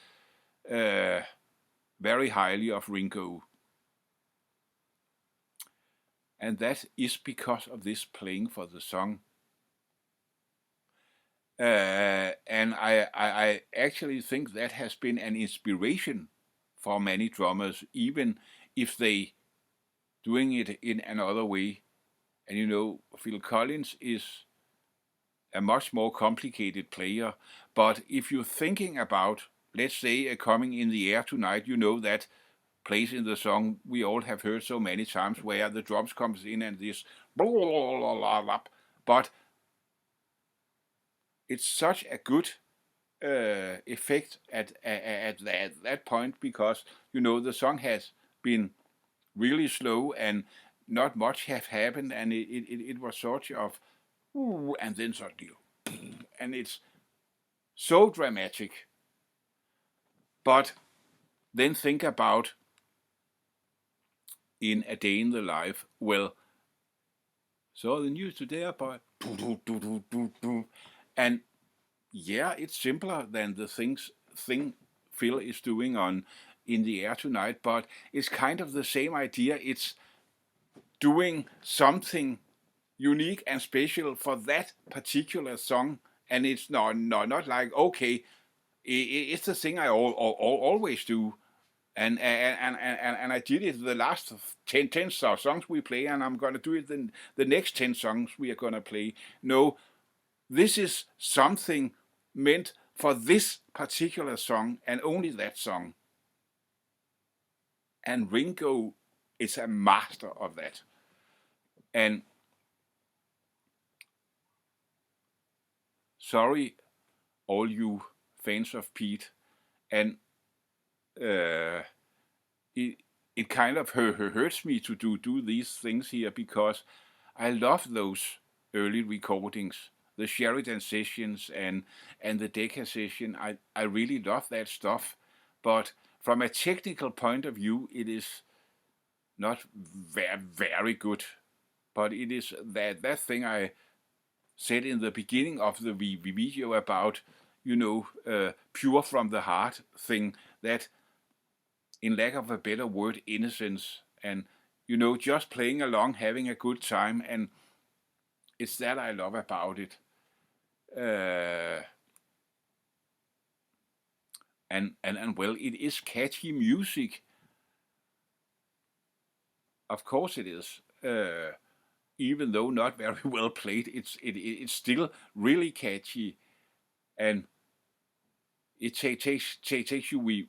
very highly of Ringo. And that is because of this playing for the song. And I actually think that has been an inspiration for many drummers, even if they doing it in another way. And you know, Phil Collins is a much more complicated player. But if you're thinking about, let's say, Coming in the Air Tonight, you know that place in the song we all have heard so many times where the drums comes in and this blah, blah, blah, blah, blah. But it's such a good effect at that point, because you know the song has been really slow and not much have happened, and it was sort of and then suddenly, and it's so dramatic. But then think about in A Day in the Life. Well, so the news today about and yeah, it's simpler than the thing Phil is doing on In the Air Tonight, but it's kind of the same idea. It's doing something unique and special for that particular song, and it's not like, okay, it's the thing I always do, and I did it the last 10 songs we play, and I'm gonna do it the next 10 songs we are gonna play. No, this is something meant for this particular song and only that song. And Ringo is a master of that. And sorry, all you fans of Pete, and uh, it kind of hurts me to do these things here, because I love those early recordings, the Sheridan sessions and the Decca session. I really love that stuff, but from a technical point of view, it is not very good. But it is that thing I said in the beginning of the video about, pure from the heart thing, that in lack of a better word, innocence, and just playing along, having a good time, and it's that I love about it. And well, it is catchy music. Of course it is. Even though not very well played, it's still really catchy, and it takes you.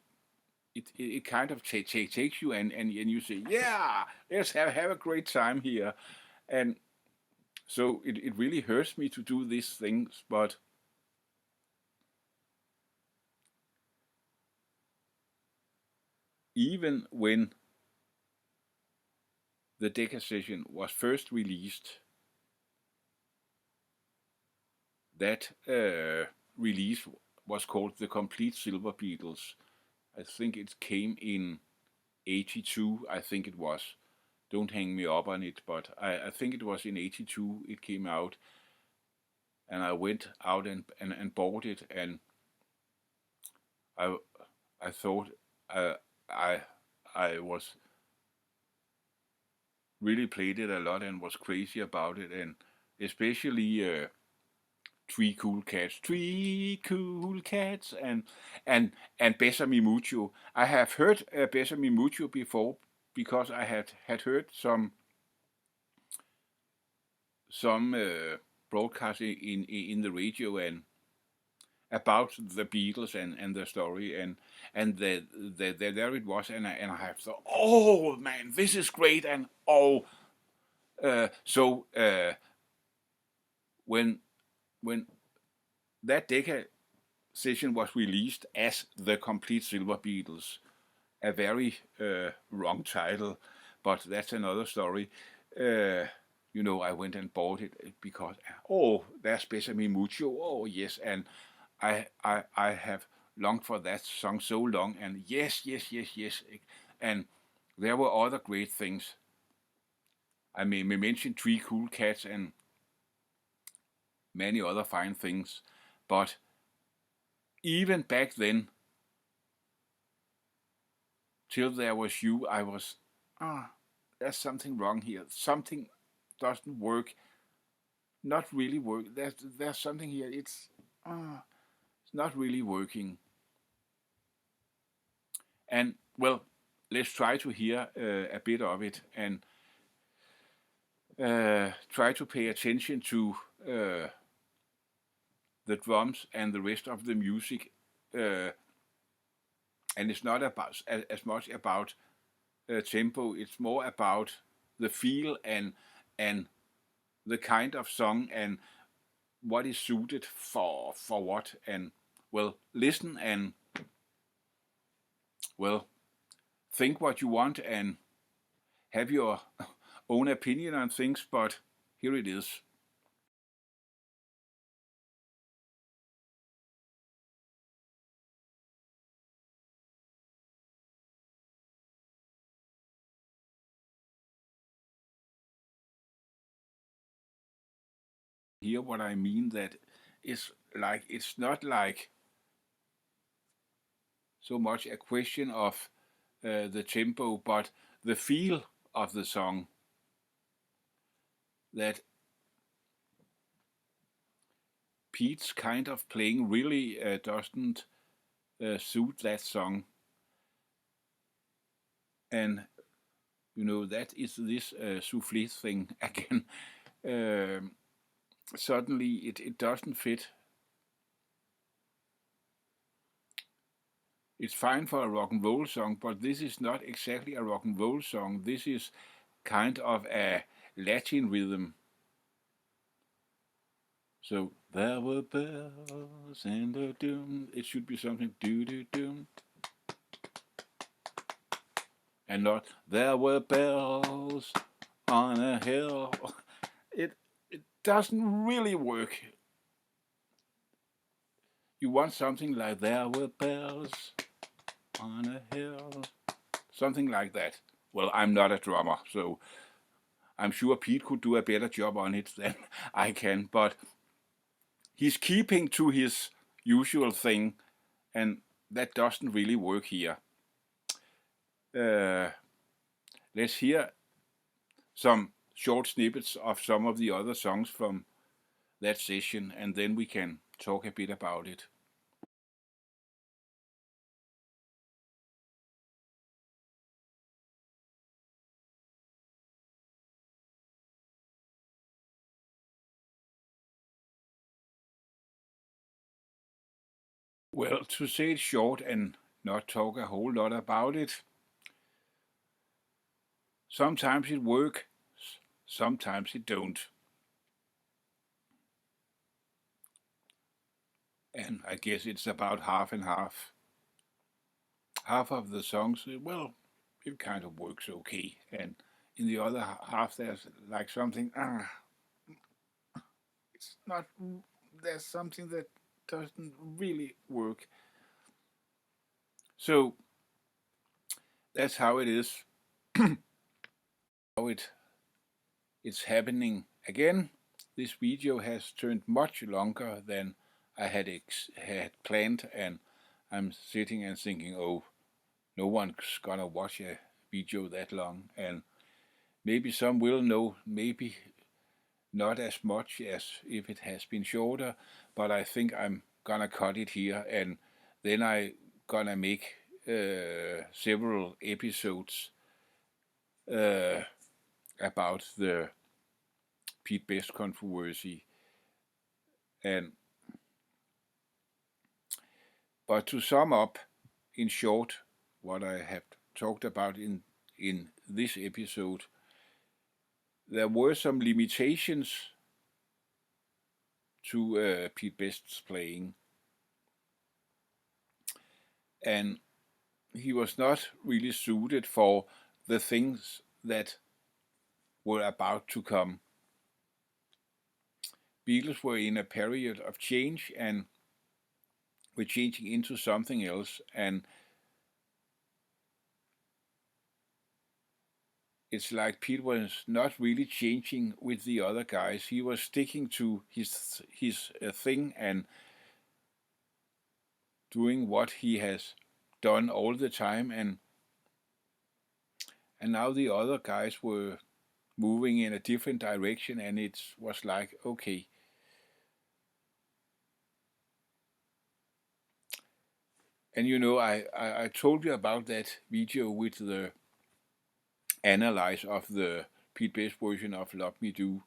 It kind of takes you, and you say, yeah, let's have a great time here, and so it really hurts me to do these things, but even when the Decca session was first released, that release was called The Complete Silver Beatles. I think it came in 82, I think it was. Don't hang me up on it, but I think it was in 82 it came out. And I went out and bought it, and I thought I was really played it a lot and was crazy about it, and especially Three Cool Cats, and Besame Mucho. I have heard Besame Mucho before, because I had heard some broadcast in the radio and about the Beatles and the story, and there it was, and I have thought, oh man, this is great, and so when that Decca session was released as The Complete Silver Beatles, a very wrong title, but that's another story. I went and bought it because, there's Besame Mucho, yes, and I have longed for that song so long, and yes, and there were other great things. I mean, we mentioned Three Cool Cats and many other fine things, but even back then, till There Was You, I was, there's something wrong here. Something doesn't work. Not really work. There's something here. It's not really working. And well, let's try to hear a bit of it, and try to pay attention to the drums and the rest of the music. And it's not about as much about tempo. It's more about the feel and the kind of song and what is suited for what. And well, listen and well, think what you want and have your own opinion on things, but here it is. Here what I mean, that is like, it's not like so much a question of the tempo, but the feel of the song, that Pete's kind of playing really doesn't suit that song. And that is this souffle thing again. Suddenly it doesn't fit. It's fine for a rock and roll song, but this is not exactly a rock and roll song. This is kind of a Latin rhythm. So there were bells and a doom. It should be something do do doom. and not there were bells on a hill. It doesn't really work. You want something like there were bells on a hill, something like that. Well, I'm not a drummer, so I'm sure Pete could do a better job on it than I can, but he's keeping to his usual thing, and that doesn't really work here. Let's hear some short snippets of some of the other songs from that session, and then we can talk a bit about it. Well, to say it short and not talk a whole lot about it, sometimes it works, sometimes it don't. And I guess it's about half and half. Half of the songs, well, it kind of works okay, and in the other half there's like something, it's not, there's something that doesn't really work. So that's how it is. How it's happening again. This video has turned much longer than I had planned, and I'm sitting and thinking, oh, no one's gonna watch a video that long, and maybe some will know, maybe not as much as if it has been shorter, but I think I'm gonna cut it here, and then I gonna make several episodes about the Pete Best controversy. But to sum up in short what I have talked about in this episode, there were some limitations to Pete Best's playing, and he was not really suited for the things that were about to come. Beatles were in a period of change and were changing into something else, and it's like Pete was not really changing with the other guys. He was sticking to his thing and doing what he has done all the time, and now the other guys were moving in a different direction, and it was like, okay. And you know, I told you about that video with the analyze of the Pete Best version of Love Me Do.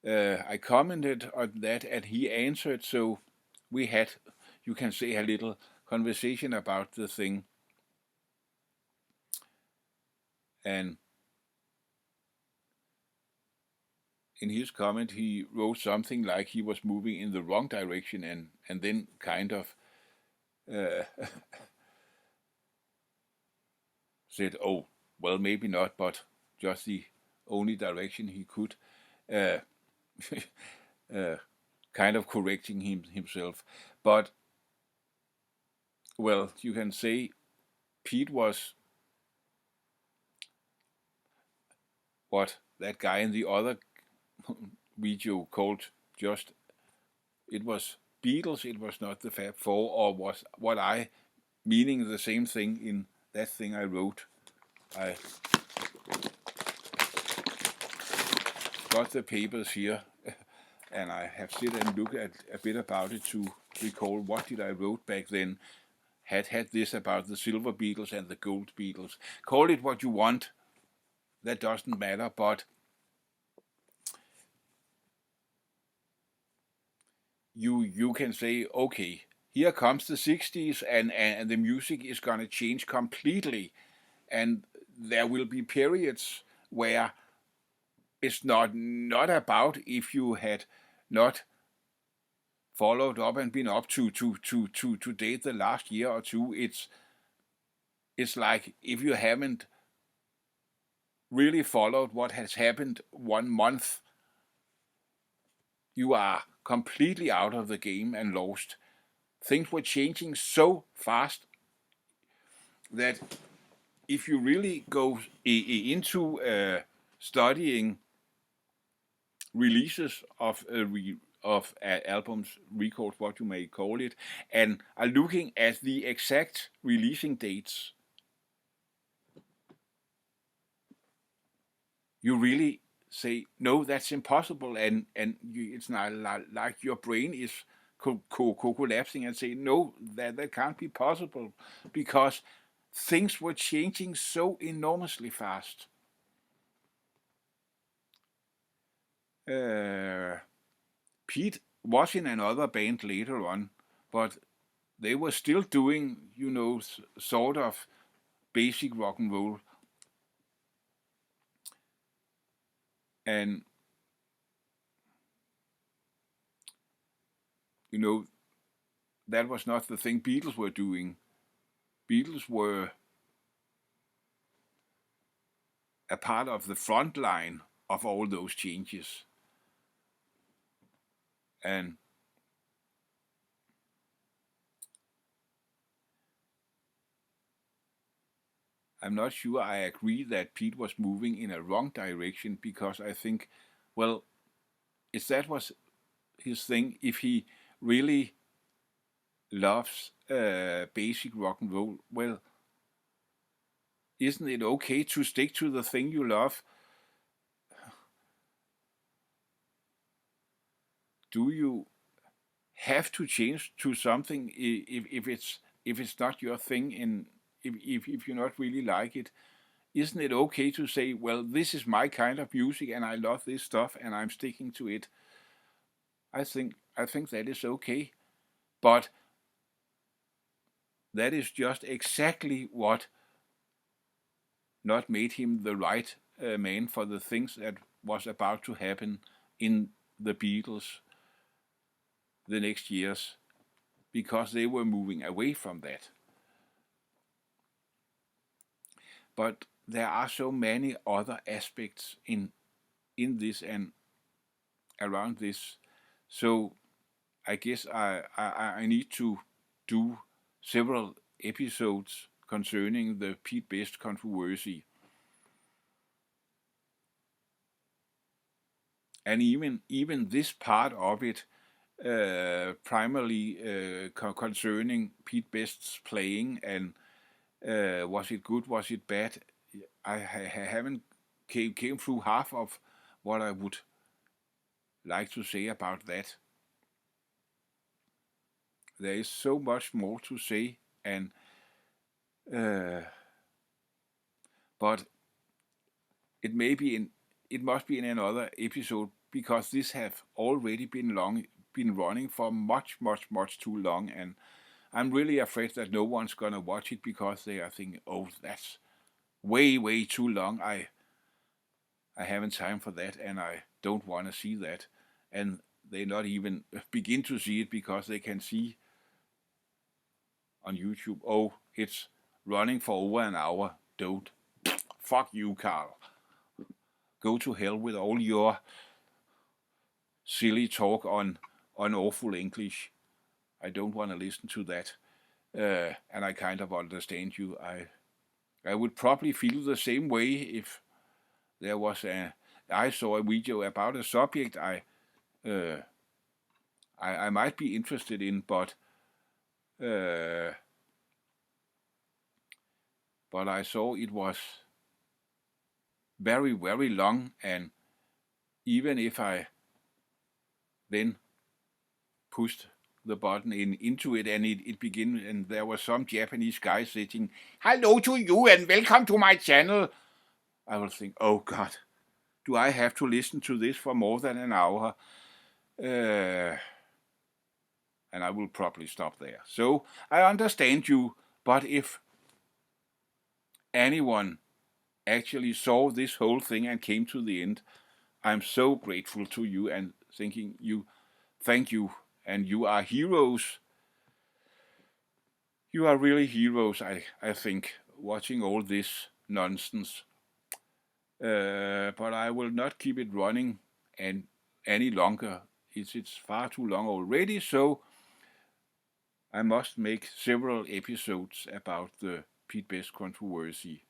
I commented on that, and he answered, so we had, you can say, a little conversation about the thing. And in his comment, he wrote something like he was moving in the wrong direction, and then kind of said, oh, well, maybe not, but just the only direction he could, kind of correcting himself. But, well, you can say Pete was what that guy in the other video called just, it was Beatles, it was not the Fab Four, or was what I, meaning the same thing in that thing I wrote. I got the papers here, and I have sit and looked at a bit about it to recall what did I wrote back then. Had this about the Silver Beatles and the Gold Beatles. Call it what you want, that doesn't matter, but you can say, okay, here comes the 60s, and the music is going to change completely, and there will be periods where it's not about if you had not followed up and been up to date the last year or two. It's like if you haven't really followed what has happened 1 month, you are completely out of the game and lost. Things were changing so fast that if you really go into studying releases of albums, records, what you may call it, and are looking at the exact releasing dates, you really say, no, that's impossible, and it's not like your brain is collapsing and say, no, that can't be possible, because things were changing so enormously fast. Pete was in another band later on, but they were still doing, sort of basic rock and roll. And, that was not the thing Beatles were doing. Beatles were a part of the front line of all those changes. And I'm not sure I agree that Pete was moving in a wrong direction, because I think, well, if that was his thing, if he really loves basic rock and roll, well, isn't it okay to stick to the thing you love? Do you have to change to something if it's not your thing, and if you not really like it? Isn't it okay to say, well, this is my kind of music and I love this stuff and I'm sticking to it? I think that is okay, but that is just exactly what not made him the right man for the things that was about to happen in the Beatles the next years, because they were moving away from that. But there are so many other aspects in this and around this, so I guess I need to do several episodes concerning the Pete Best controversy. And even this part of it, primarily concerning Pete Best's playing, and was it good, was it bad? I haven't came through half of what I would like to say about that. There is so much more to say, and but it must be in another episode, because this have already been running for much too long, and I'm really afraid that no one's gonna watch it, because they are thinking, oh, that's way too long. I haven't time for that, and I don't want to see that, and they not even begin to see it, because they can see on YouTube, oh, it's running for over an hour. Don't. Fuck you, Carl. Go to hell with all your silly talk on awful English. I don't want to listen to that. And I kind of understand you. I would probably feel the same way if there was I saw a video about a subject I might be interested in, but I saw it was very long, and even if I then pushed the button into it, and it began, and there was some Japanese guy sitting, hello to you and welcome to my channel, I will think, oh God, do I have to listen to this for more than an hour? And I will probably stop there. So I understand you, but if anyone actually saw this whole thing and came to the end, I'm so grateful to you and thank you, and you are heroes. You are really heroes, I think, watching all this nonsense. but I will not keep it running any longer. It's far too long already, so I must make several episodes about the Pete Best controversy.